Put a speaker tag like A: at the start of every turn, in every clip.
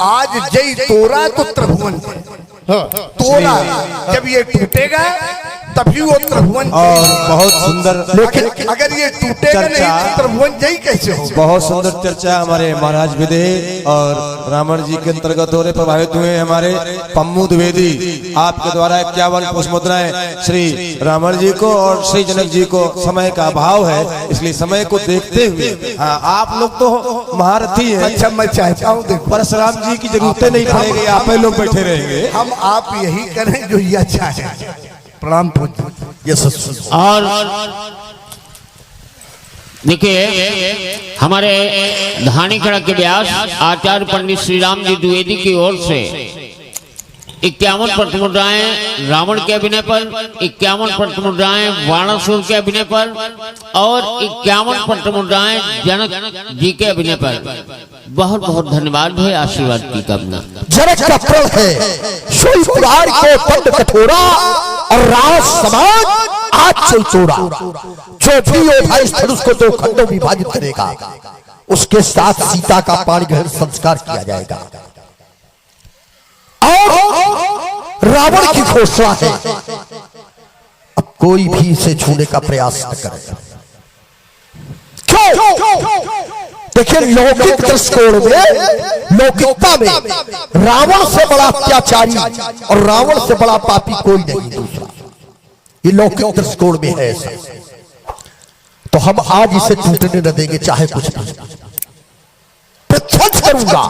A: आज जय तोरा तो त्रिभुवन तोरा, जब ये टूटेगा तभी वो त्रिभुवन।
B: और बहुत सुंदर,
A: लेकिन अगर ये टूटेगा नहीं तो त्रिभुवन जय कैसे हो।
B: बहुत सुंदर चर्चा हमारे महाराज विदेह और रावण जी के अंतर्गत हो रहे प्रभावित हुए हमारे पम्मू द्विवेदी। आपके द्वारा 51 पुष्पमुद्राएं श्री रावण जी को और श्री जनक जी को, समय का अभाव है इसलिए समय को देखते हुए, हाँ आप लोग तो महारथी हैं।
A: अच्छा मैं चाहता हूँ देखो
B: परशुराम जी की जरूरतें नहीं पड़ेगी, आप लोग बैठे रहेंगे।
A: हम आप यही करें जो ये अच्छा है। प्रणाम।
C: और देखिए हमारे धानीखड़ा के व्यास आचार्य पंडित श्री राम जी द्विवेदी की ओर से 51 प्रतिमुद्राएं रावण के अभिनय पर, 51 प्रतिमुद्राएं वाणासुर के अभिनय पर और 51 प्रतिमुद्राएं जनक जी के अभिनय पर। बहुत बहुत धन्यवाद है, आशीर्वाद की कामना।
D: जनक का प्रण है सोई पुराण को दंड कठोरा और राज समाज आज चल तोड़ा। जो भी योद्धा इस धनुष को 2 खंडों में विभाजित करेगा उसके साथ सीता का पाणी ग्रहण संस्कार किया जाएगा। और रावण की घोषणा है अब कोई भी इसे छूने का प्रयास न करे। क्यों? देखिए लौकिक दृष्टिकोण में, लौकिकता में रावण से बड़ा अत्याचारी और रावण से बड़ा पापी कोई नहीं दूसरा। ये लौकिक दृष्टिकोण में है ऐसा। तो हम आज इसे टूटने न देंगे चाहे कुछ भी। प्रध्वंस करूंगा,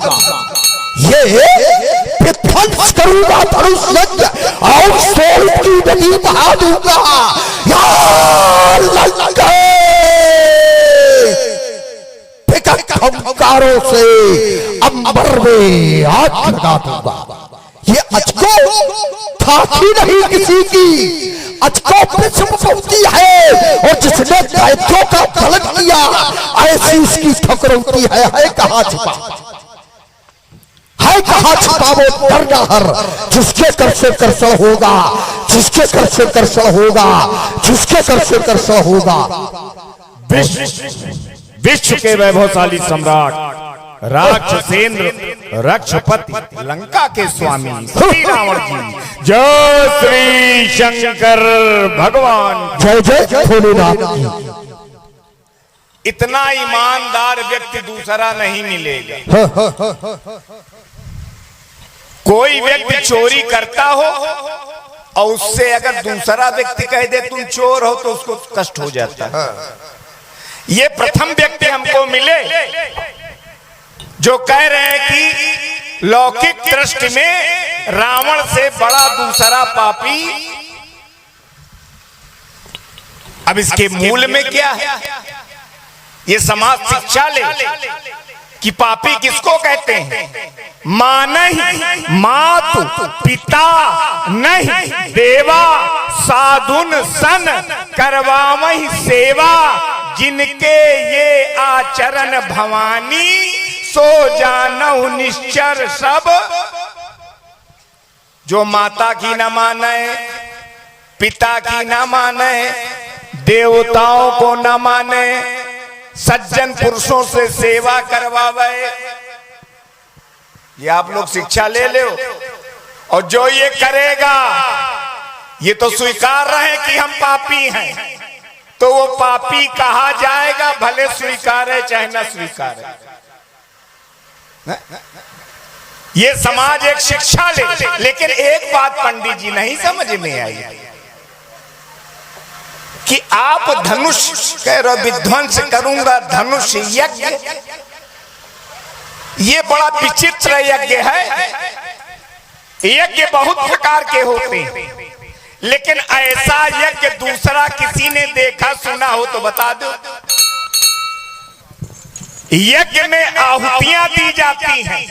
D: ये प्रध्वंस करूंगा धनुष यज्ञ और सोल की नदी बहा दूंगा। यार अंकारों से अंबर में आग लगा दूंगा। ये अचको था ही नहीं किसी की, अचको पृथ्वी है और जिसने दैत्यों का दलन किया ऐसी उसकी ठकुरौती है कहां छुपा, है कहां छुपा वो डरनाहर जिसके कर से कर्षण होगा, जिसके कर से कर्षण होगा, जिसके कर से कर्षण होगा।
E: विश्व के वैभवशाली सम्राट राक्षसेंद्र रक्षपति लंका के स्वामी श्री रावण जी, जय श्री शंकर भगवान,
D: जय जय भोलेनाथ।
E: इतना ईमानदार व्यक्ति दूसरा नहीं मिलेगा। कोई व्यक्ति चोरी करता हो और उससे अगर दूसरा व्यक्ति कह दे तुम चोर हो तो उसको कष्ट हो जाता है। ये प्रथम व्यक्ति हमको मिले जो कह रहे हैं कि लौकिक दृष्टि में रावण से बड़ा दूसरा पापी। अब इसके मूल में क्या है? ये समाज शिक्षा ले कि पापी किसको कहते हैं? मां नहीं, मातु पिता नहीं, देवा साधुन सन करवावहि सेवा, जिनके ये आचरण भवानी, सो जानऊ निश्चर सब। जो माता की न माने, पिता की न माने, देवताओं को न माने, सज्जन पुरुषों से सेवा करवावे, ये आप लोग शिक्षा ले लो। और जो ये करेगा ये तो स्वीकार रहे कि हम पापी हैं, तो वो पापी कहा जाएगा, भले स्वीकारे चाहे न स्वीकारे। ये समाज एक शिक्षा ले। लेकिन एक बात पंडित जी नहीं समझ में आई कि आप धनुष कह रहे विध्वंस करूंगा धनुष यज्ञ, ये बड़ा विचित्र यज्ञ है। यज्ञ बहुत प्रकार के होते हैं, लेकिन ऐसा यज्ञ दूसरा किसी ने देखा सुना हो तो बता दो। यज्ञ में आहुतियां दी जाती हैं,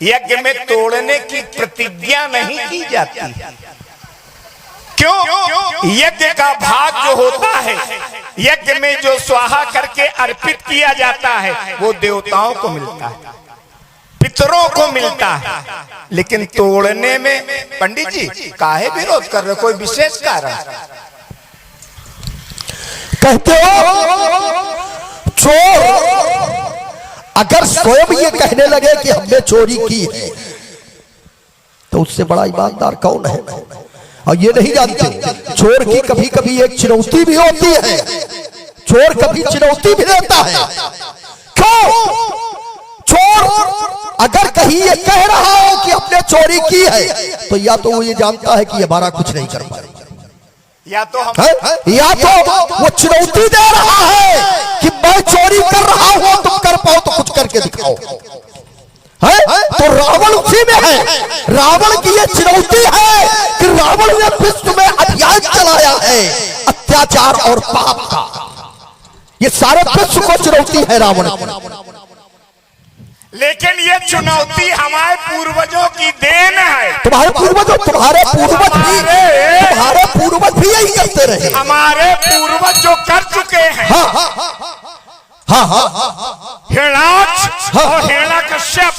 E: यज्ञ में तोड़ने की प्रतिज्ञा नहीं की जाती। क्यों? यज्ञ का भाग जो होता है, यज्ञ में जो स्वाहा करके अर्पित किया जाता है वो देवताओं को मिलता है, पितरों को मिलता है। लेकिन तोड़ने में पंडित जी काहे विरोध कर रहे? कोई विशेष कारण?
D: कहते हो चोर अगर स्वयं ये कहने लगे कि हमने चोरी की है तो उससे बड़ा ईमानदार कौन है? और ये नहीं जानते चोर की कभी कभी एक चुनौती भी होती है, चोर कभी चुनौती भी देता है। क्यों? चोर अगर कहीं ये कह रहा हो कि हमने चोरी की है तो या तो वो ये जानता है कि हमारा कुछ नहीं कर पाएगा,
E: या तो हम
D: या तो वो चुनौती दे रहा है कि मैं चोरी कर रहा हूं, तुम कर पाओ तो कुछ करके दिखाओ। है तो रावण उसी में है, रावण की ये चुनौती है कि रावण ने विश्व में अभियान चलाया है अत्याचार और पाप का, ये सारे विश्व को चुनौती है रावण की।
E: लेकिन ये चुनौती हमारे पूर्वजों की देन है।
D: तुम्हारे पूर्वज भी यही करते रहे,
E: हमारे पूर्वज जो कर चुके हैं। हिरणाक्ष और हिरण्यकश्यप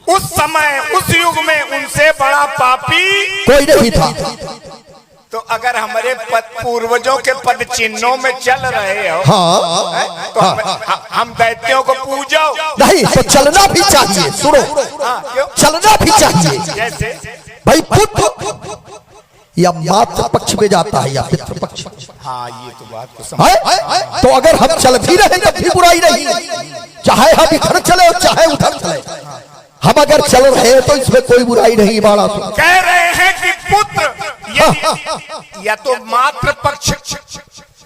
E: उस समय उस युग में उनसे बड़ा पापी
D: कोई नहीं था।
E: तो अगर हमारे पूर्वजों के पद चिन्हों में चल रहे हो तो हम दैत्यों को पूजो
D: नहीं, तो चलना भी चाहिए। सुनो, चलना भी चाहिए।
E: जैसे
D: भाई पुत्र या मातृ पक्ष में जाता है या पितृ पक्ष।
E: हाँ, ये तो बात को समझ।
D: तो अगर हम चल भी रहे तब भी बुराई नहीं, चाहे हम इधर चले और चाहे उधर चले, हम अगर चल रहे हैं तो इसमें कोई बुराई नहीं। बाड़ा तो
E: कह रहे हैं कि पुत्र या तो मातृ पक्ष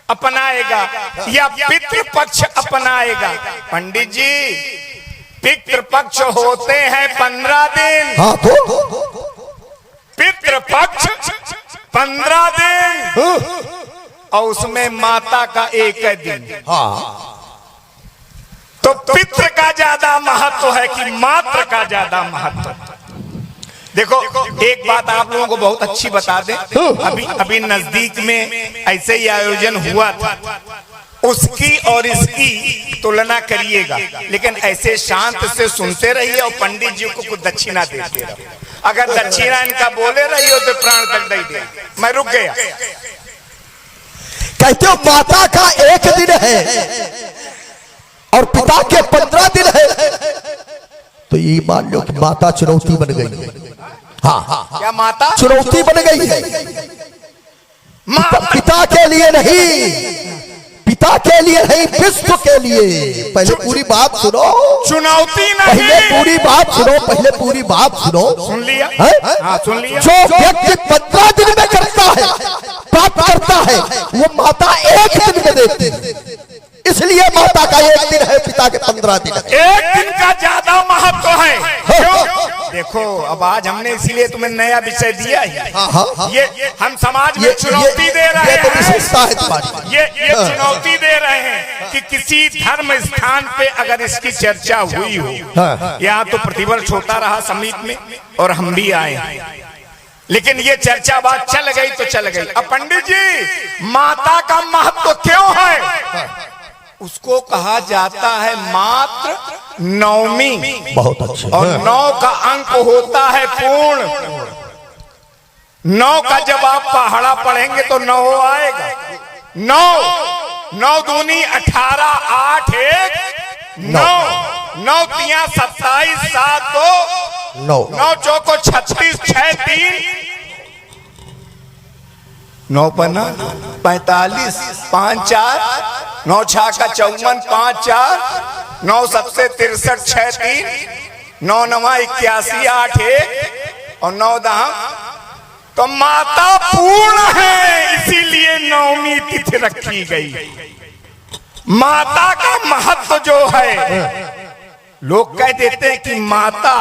E: अपनाएगा या पितृ पक्ष अपनाएगा। पंडित जी, पितृ पक्ष होते हैं 15 दिन।
D: हाँ, तो
E: पितृ पक्ष 15 दिन और उसमें माता का एक दिन।
D: हाँ,
E: तो पितृ का ज्यादा महत्व है कि मातृ का ज्यादा महत्व? देखो, एक बात आप लोगों को बहुत अच्छी बता दें। अभी नजदीक में ऐसे ही आयोजन हुआ था, उसकी और इसकी तुलना करिएगा, लेकिन ऐसे शांत से सुनते रहिए और पंडित जी को कुछ दक्षिणा देते रहिए। अगर दक्षिणा इनका बोले रही हो तो प्राण तक दे दे। मैं रुक गया।
D: कहते हो माता का एक दिन है और पिता के 15 दिन है, तो ये मान लो कि माता चुनौती बन गई। हाँ,
E: क्या माता
D: चुनौती बन गई है? पिता के लिए नहीं, पिता के लिए नहीं, विश्व के लिए। पहले पूरी बात सुनो,
E: चुनौती नहीं,
D: पहले पूरी बात सुनो, पहले पूरी बात सुनो।
E: सुन लिया? हाँ, सुन लिया।
D: जो व्यक्ति 15 दिन में करता है, प्राप्त करता है, वो माता एक दिन में देती है। इसलिए माता का एक दिन है, पिता के 15 दिन है।
E: एक दिन का ज्यादा महत्व है। क्यों? देखो, अब आज हमने इसीलिए तुम्हें नया विषय दिया है। ये हम समाज में चुनौती दे रहे हैं। ये चुनौती दे रहे हैं कि किसी धर्म स्थान पे अगर इसकी चर्चा हुई हो, यहाँ तो प्रतिवर्ष होता रहा समीप में और हम भी आए, लेकिन ये चर्चा बात चल गई तो चल गई। अब पंडित जी, माता का महत्व क्यों है? उसको कहा जाता है मात्र नवमी।
D: बहुत अच्छा।
E: और 9 का अंक होता है पूर्ण। 9 का जब आप पहाड़ा पढ़ेंगे तो 9 आएगा। 9 दूनी 18, 8 1 9, 9 तिया 27, 7 2 9 चौको 36, 6 3 9 पन्ना 45, 5 4 9 छा का 54, 5 4 9 सबसे 63, 6 3 9 9 81, 8 1 और 9 10। तो माता पूर्ण है, इसीलिए नवमी तिथि रखी गई। माता का महत्व जो है, लोग कह देते हैं कि माता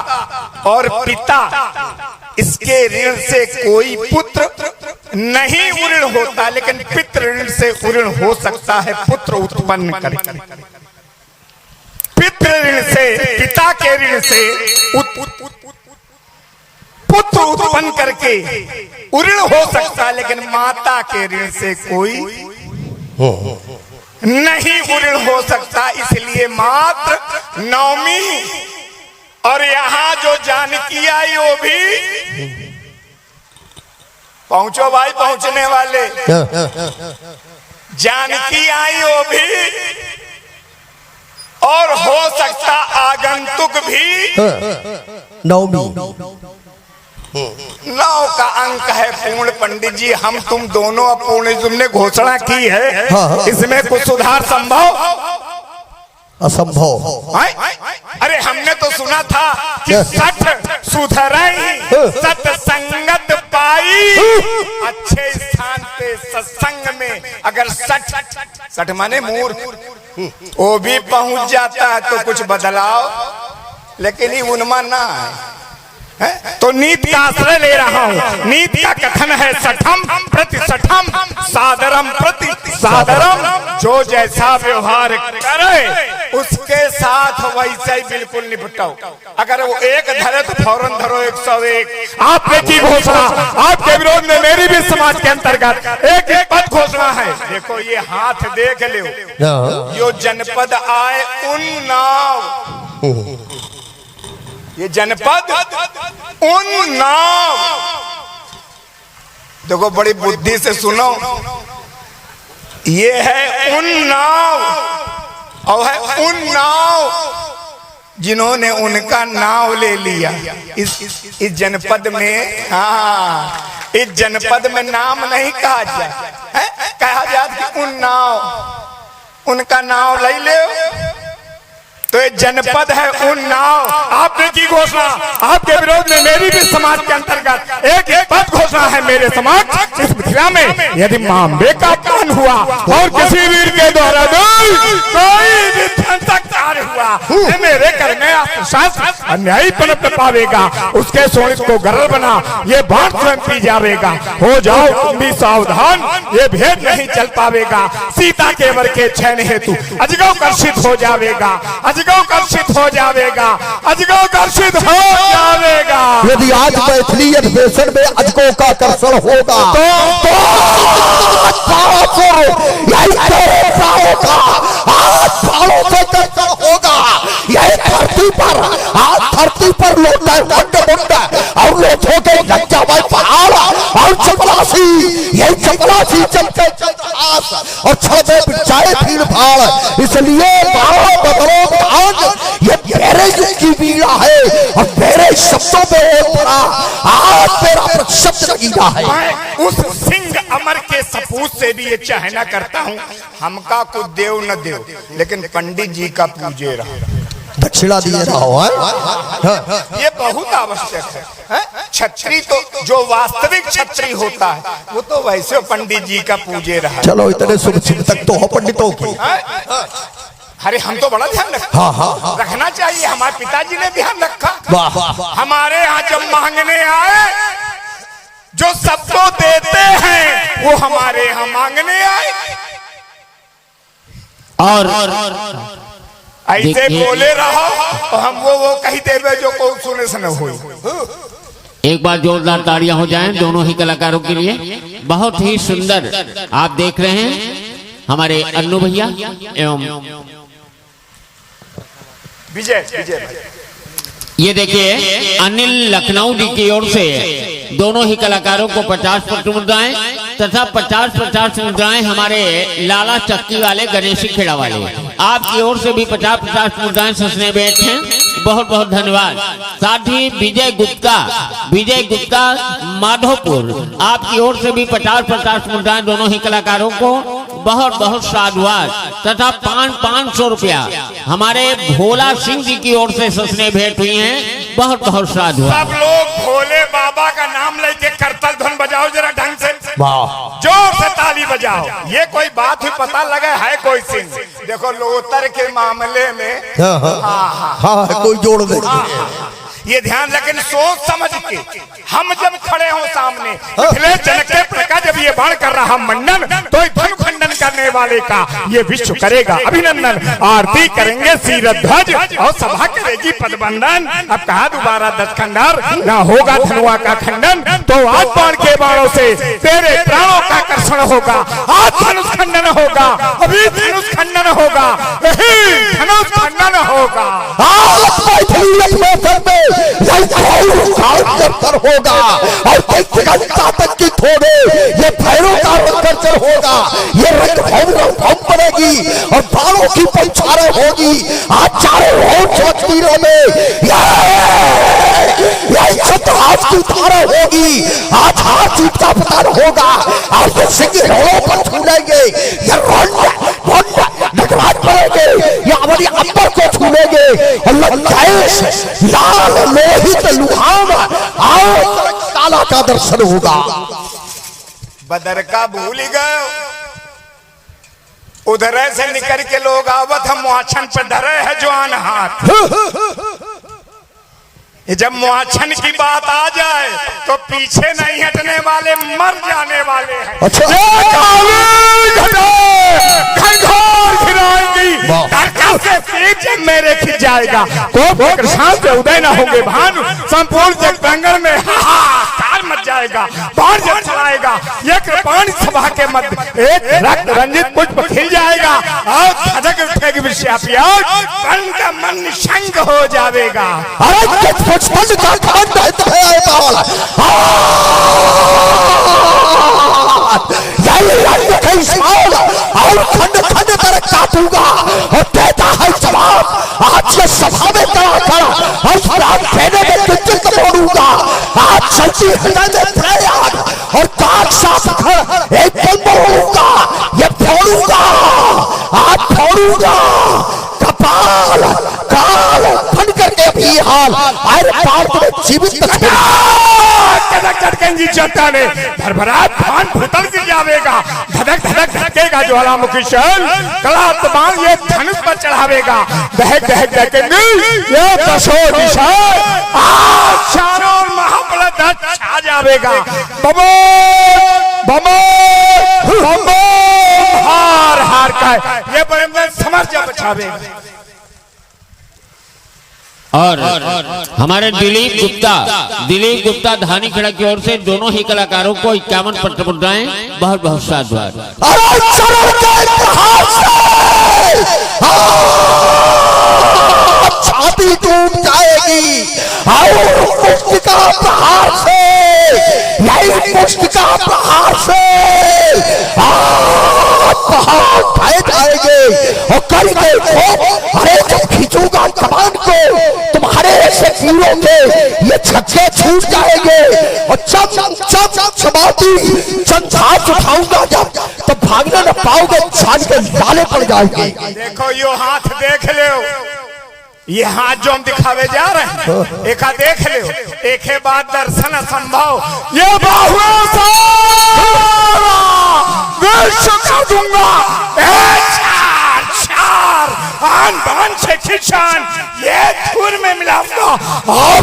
E: और पिता, इसके ऋण से कोई पुत्र नहीं ऋण होता, लेकिन पितृ ऋण से ऋण हो सकता है पुत्र उत्पन्न करके। पितृ ऋण से, पिता के ऋण से पुत्र उत्पन्न करके ऋण हो सकता है, लेकिन माता के ऋण से कोई नहीं ऋण हो सकता। इसलिए मात्र नवमी। और यहाँ जो जानकी आई वो भी पहुंचो भाई, पहुंचने वाले। जानकी आई वो भी और हो सकता आगंतुक भी
D: नवमी
E: 9 का अंक है पूर्ण। पंडित जी हम तुम दोनों अपूर्ण, तुमने घोषणा की है,
D: हाँ।
E: इसमें कुछ सुधार संभव?
D: असंभव।
E: अरे हमने तो सुना था कि सठ सुधरई सत्संगत पाई, अच्छे स्थान पे सत्संग में अगर सठ माने मूर्ख वो भी पहुंच जाता है तो कुछ बदलाव, लेकिन ये उन्मा ना है। तो नीत का आश्रय ले रहा हूँ। नीत का कथन है सठम प्रति सठम सादरम प्रति सादरम, जो जैसा व्यवहार करे उसके साथ वैसे ही बिल्कुल निपटाओ। अगर वो एक धरे तो फौरन धरो 101। आपने की घोषणा, आपके विरोध में मेरी भी समाज के अंतर्गत एक पद घोषणा है। देखो ये हाथ देख लो, यो जनपद आए उन्नाव, ये जनपद उन्नाव। देखो बड़ी बुद्धि से सुनो, ये है उन्नाव और है उन्नाव जिन्होंने उनका नाव ले लिया इस जनपद में। हाँ, इस जनपद में नाम नहीं कहा जाए, कहा जाए कि उन्नाव, उनका नाव ले ले तो ये जनपद है उन्नाव। आपने की घोषणा, आपके विरोध में मेरी भी समाज के अंतर्गत एक पद घोषणा है मेरे समाज इस मिथिला में। यदि मामले का अपमान हुआ और किसी वीर के द्वारा कोई भी हिंसक कार्य हुआ, मेरे घर में शास्त्र अन्यायी पनप पावेगा, उसके सोनित को गरल बना ये बात स्वयं पी जावेगा। हो जाओ तुम भी सावधान, ये भेद नहीं चल पावेगा। सीता के वर के छेन हेतु अजगौ कर्षित हो जावेगा, अजगौ कर्षित हो जावेगा, अजगौ कर्षित हो जावेगा।
D: यदि आज मैथिली अधिवेशन में अजगौ का कर्षण होगा तो होगा। यही धरती पर लोटा और लोथों के लज्जाबाई पहाड़ और चपलासी, यही चपलासी चलते और छड़े बिछाए भीड़ भाड़। इसलिए ये मेरे युग की बीड़ा है और मेरे शब्दों में पड़ा आज मेरा शब्द लगीदा है।
E: मैं उस सिंह अमर के सपूत से भी ये चाहना करता हूँ, हमका कुछ देव न देव लेकिन पंडित जी का पूजे रहा,
D: दक्षिणा दिए रहो है।
E: ये बहुत आवश्यक है। छत्री तो जो वास्तविक छत्री होता है वो तो वैसे पंडित जी का पूजे रहा।
D: चलो इतने शुभ चिंतक तो हो पंडितों की।
E: अरे हम तो बड़ा ध्यान रखते,
D: हाँ।
E: रखना चाहिए। हमारे पिताजी ने ध्यान रखा।
D: वाह।
E: हमारे यहाँ जब मांगने आए, जो सबको देते हैं वो हमारे यहाँ मांगने आए
C: और
E: ऐसे बोले रहो तो हम वो कही देवे जो को सुने से न हो।
C: एक बार जोरदार तालियां हो जाएं दोनों ही कलाकारों के लिए। बहुत ही सुंदर आप देख रहे हैं हमारे अन्नू भैया एवं
E: विजय।
C: ये देखिए अनिल लखनऊ जी की ओर से दोनों ही कलाकारों को 50 मुद्राएं तथा 50 मुद्राएं हमारे लाला चक्की वाले गणेशी खेड़ा वाले आपकी ओर से भी 50 मुद्राएं ससने बैठ हैं। बहुत बहुत धन्यवाद। साथ ही विजय गुप्ता माधोपुर आपकी ओर से भी 50 मुद्राएं दोनों ही कलाकारों को बहुत बहुत साधुवाद तथा 500 रुपया हमारे भोला सिंह जी की ओर से ससने भेंट हुई हैं। बहुत बहुत साधुवाद।
E: सब लोग भोले बाबा का नाम लेके करतल धुन बजाओ जरा ढंग से, जोर से ताली बजाओ। ये कोई बात ही पता लगा है कोई सिंह। देखो लोतर के मामले में
D: हाँ कोई जोड़ दे।
E: ये ध्यान लेकिन सोच समझ के हम जब खड़े हो सामने पिछले जनके प्रका जब ये बाण कर रहा मंडन तो धन खंडन करने वाले का ये विश्व करेगा अभिनंदन। आरती करेंगे सीरत ध्वज और सभा करेगी पदबंधन। अब कहा दोबारा 10 खंडार ना होगा धनुआ का खंडन, तो आज बाण के बाणों से तेरे प्राणों का कर्षण होगा। आज धनुष खंडन होगा, अभी धनुष खंडन होगा, धनुष खंडन होगा।
D: होगा और की थोड़े ये भैरव का रंगकर्चर होगा। ये रंग बनेगी और बालों की पंचारें होगी। आज चारों ओर चमकतीरों में इज्जत आज की धारा होगी। आज हार जीत का पता होगा। आज तो सिंह रोड़ों पर छूलेंगे या नटराज पड़ेंगे या हमारी अंबर को छूलेंगे और लंकेश लाल लोहित लुहान आओ काला का दर्शन होगा।
E: बदर का भूल गए उधर से निकल के लोग आवत हम मुआछन पे धरे है जवान हाथ। जब मुआछन की बात आ जाए तो पीछे नहीं हटने वाले मर जाने वाले हैं।
D: अच्छा
E: मेरे खिंच जाएगा शांत से उदय न होंगे भानु संपूर्ण जग प्रांगण में हाहाकार मच जाएगा। बाण जब चलाएगा ये कृपाण सभा के मध्य एक रक्त रंजित पुष्प खिल जाएगा और धधक उठेगी विषयापिया कर्ण का मन निशंक हो जाएगा।
D: और खंड खंड कर काटूंगा और देता है जवाब। आज ये सभा में खड़ा खड़ा और रात कहने में किंचित बोलूंगा। आज चलती हृदय में प्रयाग और काट साफ खड़ एक पल बोलूंगा। ये फोड़ूंगा आज फोड़ूंगा कपाल काल फन करके भी हाल अरे पार्थ में जीवित
E: जी चट्टा ने भरभराट भान भूतल गिर जाएगा। धधक धधक धकेगा ज्वालामुखी शैल कला तमाम ये धनुष पर चढ़ावेगा। दहक दहक दहकेंगे ये दसों दिशा आज चारों ओर महाबल छा जाएगा। बमो बमो बमो हार हार का ये बड़े समझ जा बचावेगा।
C: और हमारे दिलीप गुप्ता धानी खड़ा की ओर से दोनों ही कलाकारों को 51 पत्र मुद्राएं बहुत बहुत साधुवाद।
D: छाती टूट जाएगी और पुष्टिका प्रहार से यही पुष्टिका प्रहार से पहाड़ ढह जाएंगे और कल देखो अरे जब खींचूंगा कमान को तुम्हारे ऐसे वीरों के ये छक्के छूट जाएंगे और जब समाधि चंद्रास उठाऊंगा जब तो भागना न पाओगे छान के लाले पड़ जाएंगे।
E: देखो यो हाथ देख लो ये हाथ जो हम दिखावे जा रहे हैं एक देख लो एक बात दर्शन असंभव ये बाहुओं से दूंगा चार चार आन बान से किसान ये धूल में मिलाऊंगा और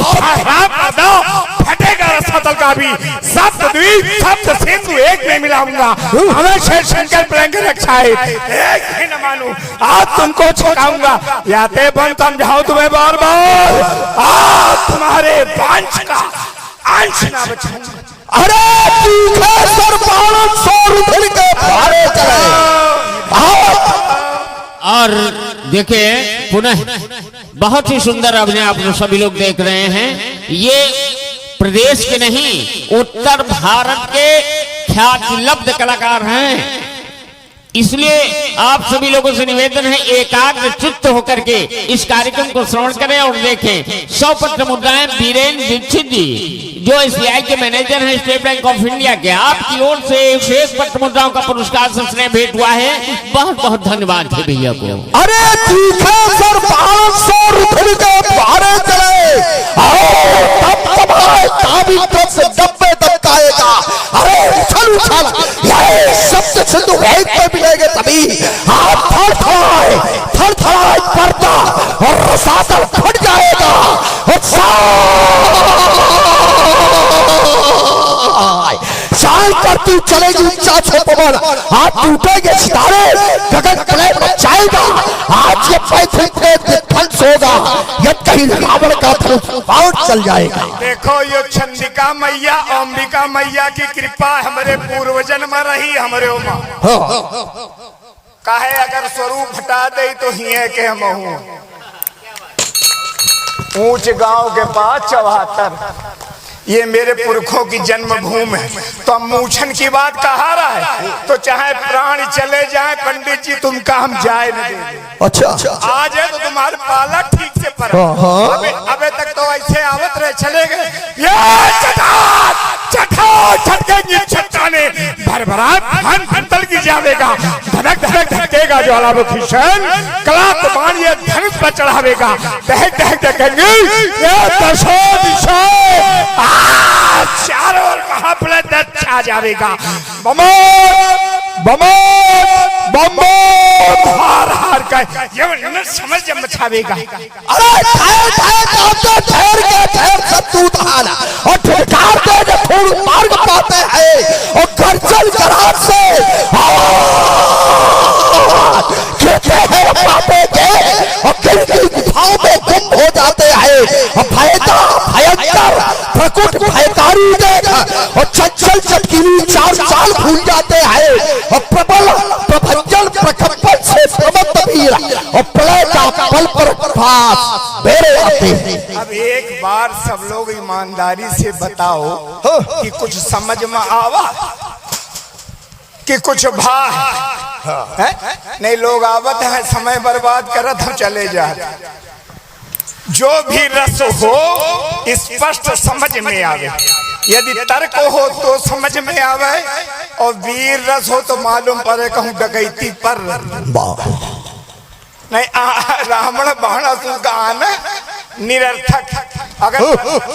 E: फटेगा रसातल का भी सप्तद्वीप सप्त सिंधु एक में मिलाऊंगा। हमें शंकर प्रेंग रक्षाए एक भी न मानू आज तुमको छुड़ाऊंगा याते बन समझाओ तुम्हें बार बार आज तुम्हारे वंश का अंश ना बचाऊंगा।
D: अरे
C: और देखिए पुनः बहुत ही सुंदर अभिनय आप सभी लोग देख रहे हैं। ये प्रदेश के नहीं उत्तर भारत के ख्यातिलब्ध कलाकार हैं। इसलिए आप सभी लोगों से निवेदन है एकाग्र चित्त होकर के इस कार्यक्रम को श्रवण करें और देखें। 100 पत्र मुद्राएं बीरेन्द्र दीक्षित जी जो SBI के मैनेजर हैं स्टेट बैंक ऑफ इंडिया के आपकी ओर से 101 पत्र मुद्राओं का पुरस्कार से स्नेह भेंट हुआ है। बहुत बहुत धन्यवाद है भैया को।
D: अरे तीखे सर 500 रुपए के बारे चले डब्बे दबकाएगा। अरे उछल उछल ये सप्त सिंधु एक पे मिलेंगे तभी आप थर थर पड़ता और रसातल फट जाएगा। चाल करती चलेगी चाचो पवन आज टूटेंगे सितारे गगन कले मच जाएगा। आज ये पैसे ध्वंस होगा ये कहीं रावण का धनुष चल जाएगा।
E: देखो ये चंडिका मैया अंबिका मैया की कृपा हमारे पूर्वजन में रही हमारे काहे अगर स्वरूप हटा दे तो हिये के हम ऊंच गांव के पास 74 ये मेरे पुरखों की जन्मभूमि है। तो अब मूछन की बात कहा रहा है, तो चाहे प्राण चले जाए पंडित जी तुमका हम जाए न देंगे।
D: अच्छा
E: आज है तो तुम्हारे पाला ठीक से पर अबे तक तो ऐसे आवत रहे चले गए। ये चट्टाने भरभराट भन की जावेगा, धड़क धड़क धड़केगा ज्वालामुखीशन, कला कमान ये धनुष पर चढ़ावेगा, दहक दहक धड़केंगे ये दशो दिशाएं, चारों ओर महाप्रलय छा जावेगा। बमो बमो बमो हार हार का ये समझ जब मचावेगा।
D: अरे ठहर सतूत हाल और ठेकार दे जो थोड़ मार्ग पाते हैं और गर्जन करार से कहते हैं पापे के और किन गुफाओं में गुम हो जाते हैं और भयंकर प्रकुट भयकारी देख और चंचल चटकीली चार चाल भूल जाते हैं और प्रबल प्रभंजन प्रकंपन से प्रमत्त वीर और प्रलय का पल पर भास मेरे आते हैं।
E: अब एक बार सब लोग ईमानदारी से बताओ कि कुछ समझ में आवा कि कुछ भा है? नहीं लोग आवत है समय बर्बाद करत हम चले जाते। जो भी रस हो स्पष्ट समझ में आवे, यदि तर्क हो तो समझ में आवे और वीर रस हो तो मालूम पड़े कहूँ डकैती पर नहीं रावण बाणासुर का आना निरर्थक। अगर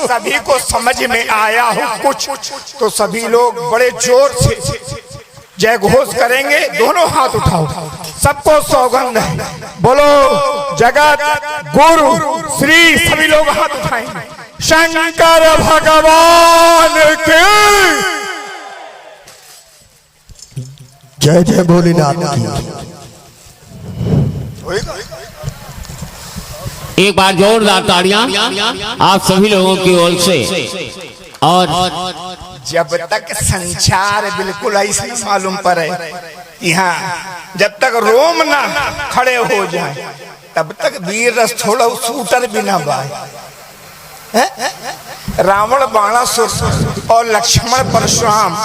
E: सभी को समझ में आया हो कुछ तो सभी लोग बड़े जोर से जय घोष करेंगे। दोनों हाथ उठाओ, सबको सौगंध है, बोलो जगत गुरु श्री, सभी लोग हाथ उठाएंगे। शंकर भगवान के
D: जय जय भोलेनाथ की।
C: एक बार जोरदार तालियां आप सभी लोगों की ओर से। और
E: जब तक संचार बिल्कुल ऐसा मालूम पड़े यहाँ, जब तक रोम ना खड़े हो जाए तब तक वीर रस थोड़ा सूटर भी ना बाए। रावण बाणासुर और लक्ष्मण परशुराम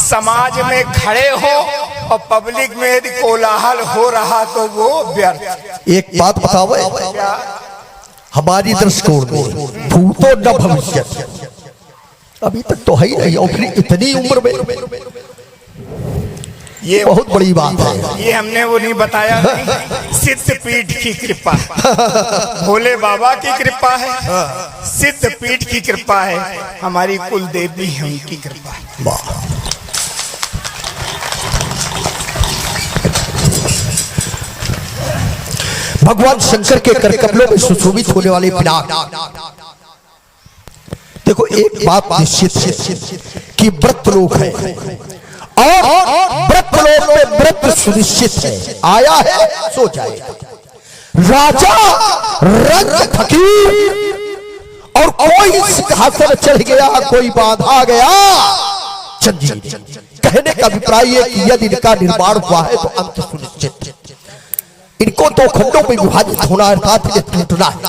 E: समाज में खड़े हो और पब्लिक में यदि कोलाहल हो रहा तो वो व्यर्थ।
D: एक बात बताओ, हमारी दृष्टिकोण में भूतो न भविष्य अभी तक तो है ही नहीं, और इतनी उम्र में
E: ये
D: बहुत बड़ी बात है।
E: ये हमने वो नहीं बताया, सिद्ध पीठ की कृपा, भोले बाबा की कृपा है, सिद्ध पीठ की कृपा है, हमारी कुल देवी है उनकी कृपा है।
D: भगवान शंकर के करकमलों में सुशोभित होने वाले पिनाक। देखो एक बात निश्चित है कि व्रत लोक है और व्रत लोक में व्रत सुनिश्चित है, आया है सो जाएगा। राजा रंग फकीर और कोई सिंहासन चढ़ गया, कोई बाधा गया, चंजीर। कहने का अभिप्राय है कि यदि इनका निर्माण हुआ है तो अंत सुनिश्चित है। इनको दो खंडों में विभाजित होना अर्थात इन्हें टूटना है।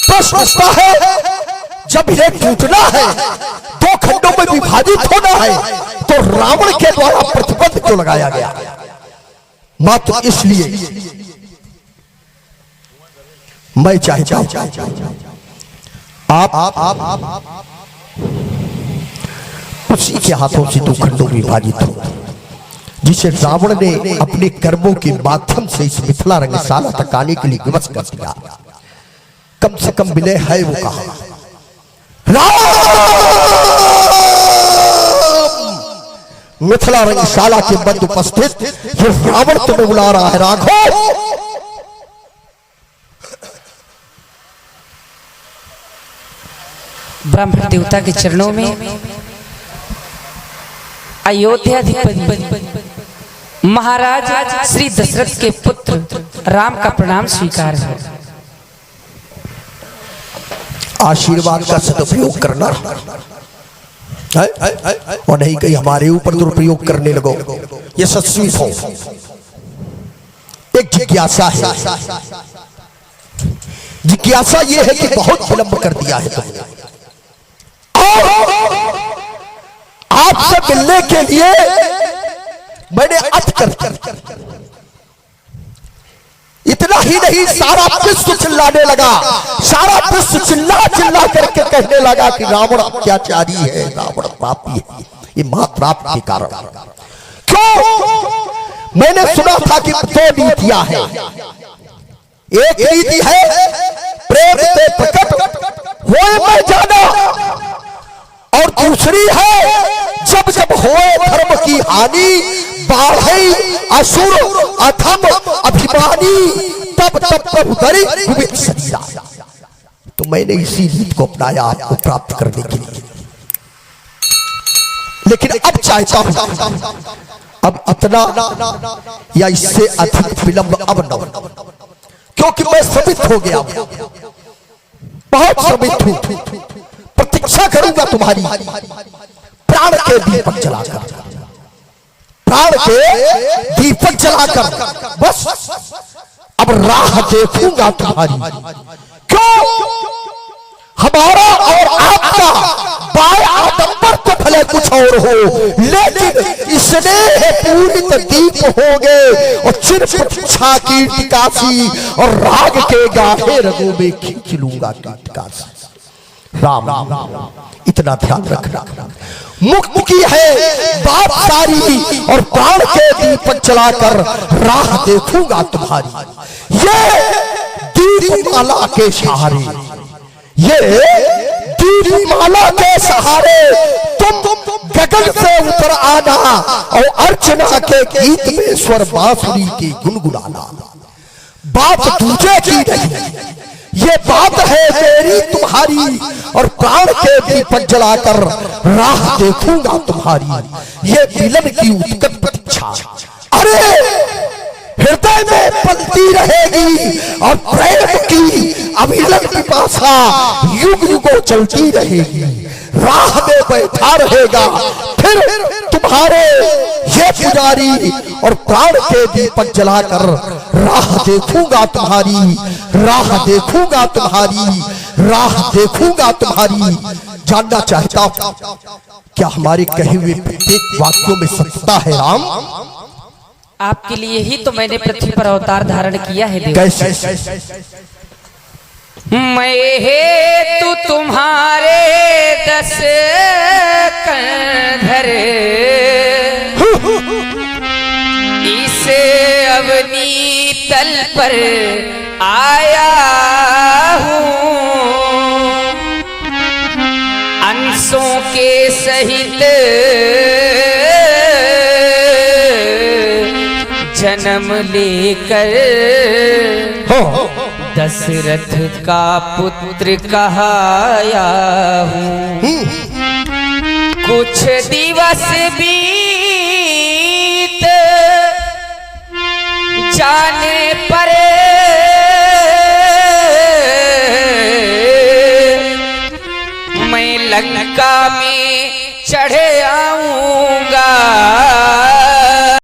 D: प्रश्न उठता है जब इन्हें टूटना है, दो खंडों में विभाजित होना है, तो रावण के द्वारा प्रतिबंध क्यों लगाया गया? मात्र इसलिए मैं चाहता हूं आप उसी के हाथों से दो खंडों में विभाजित हो, जिसे रावण ने अपने कर्मों के माध्यम से इस मिथिला रंगशाला तक आने के लिए विवश कर दिया। कम से कम विनय है वो कहा, मिथिला रंगशाला के मध्य उपस्थित ये रावण तुम्हें बुला रहा है। राघव
F: ब्राह्मण देवता के चरणों में अयोध्याधिपति महाराज श्री दशरथ के पुत्र राम का प्रणाम स्वीकार है।
D: आशीर्वाद का सदुपयोग करना और नहीं कहीं हमारे ऊपर दुरुपयोग करने लगो, ये सच्ची हो। एक जिज्ञासा है, जिज्ञासा ये है कि बहुत विलंब कर दिया है तुमने आपसे मिलने के लिए मैंने अट कर इतना ही नहीं, सारा विश्व चिल्लाने लगा, सारा विश्व चिल्ला चिल्ला करके कहने लगा कि रावण अत्याचारी है, रावण पापी है, ये महापाप के कारण। क्यों? मैंने सुना था कि दो नीतियां हैं। एक नीति है प्रेम से प्रकट होए मैं जाना, और दूसरी है जब जब होए धर्म की हानि, बाढ़े असुर अधम अभिमानी, तब तब प्रभु धरि विवेक शरीरा। तो मैंने इसी रीत को अपनाया आपको प्राप्त करने के लिए। लेकिन अब चाहता हूं अब इतना या इससे अधिक विलंब अब न, क्योंकि मैं श्रमित हो गया, बहुत श्रमित हूं। प्रतीक्षा करूंगा तुम्हारी प्राण के दीपक जलाकर, प्राण के दीपक जलाकर, बस अब राह देखूंगा तुम्हारी। क्यों? हमारा और आपका बाय आडंबर तो भले कुछ और हो, लेकिन स्नेह पूरित दीप हो गए और चिर प्रतीक्षा की टिकासी, और राग के गाहे रगों में खींच लूंगा टिकासी। राम इतना ध्यान रखना, मुक्त की है बात सारी, और प्राण के दीपक जलाकर राह देखूंगा तुम्हारी। ये दीपमाला के सहारे, ये दीपमाला के सहारे तुम गगन से उतर आना, और अर्चना के गीत में स्वर बांसुरी की गुनगुनाना। बात दूजे की नहीं, ये बात है मेरी तुम्हारी, और प्राण के दीपक जलाकर राह देखूंगा तुम्हारी। ये मिलन की उत्कट प्रतीक्षा अरे हृदय में पलती रहेगी, और प्रेम की अभिलन पिपासा युग युगों चलती रहेगी। राह में बैठा रहेगा फिर तुम्हारे ये पुजारी, और प्राण के दीपक जलाकर राह देखूंगा तुम्हारी, राह देखूंगा तुम्हारी, राह देखूंगा तुम्हारी। जानना चाहता हूं क्या हमारे कहे हुए प्रत्येक वाक्यों में सत्ता है राम?
F: आपके लिए ही तो मैंने पृथ्वी पर अवतार धारण किया है देव।
D: कैसे?
F: मैं हेतु तुम्हारे 10 कंधर, इसे अवनी तल पर आया हूँ, अंशों के सहित जन्म लेकर दशरथ का पुत्र कहाया हूँ। कुछ दिवस बीत जाने पर मैं लंका में चढ़ आऊंगा,